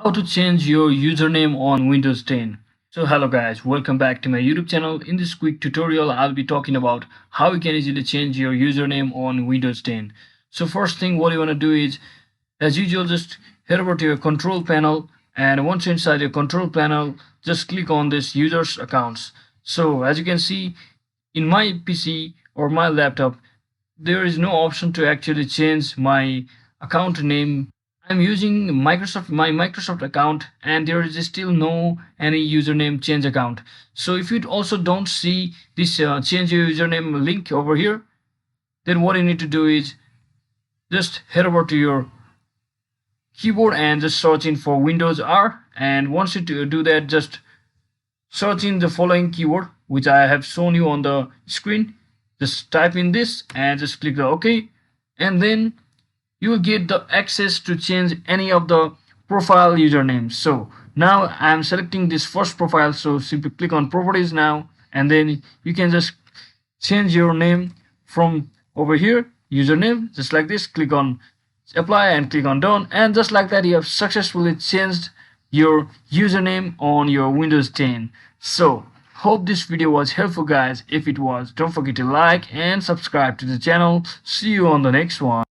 How to change your username on Windows 10. So hello guys, welcome back to my YouTube channel. In this quick tutorial I'll be talking about how you can easily change your username on Windows 10. So first thing what you want to do is, as usual, just head over to your control panel, and once you're inside your control panel, just click on this users accounts. So as you can see, in my PC or my laptop there is no option to actually change my account name. I'm using my Microsoft account, and there is still no any username change account. So if you also don't see this change your username link over here, then what you need to do is just head over to your keyboard and just search in for Windows R, and once you do that, just search in the following keyword which I have shown you on the screen. Just type in this and just click the OK, and then you will get the access to change any of the profile usernames. So now I'm selecting this first profile, so simply click on properties now, and then you can just change your name from over here, username, just like this. Click on apply and click on done, and just like that you have successfully changed your username on your Windows 10. So hope this video was helpful guys. If it was, don't forget to like and subscribe to the channel. See you on the next one.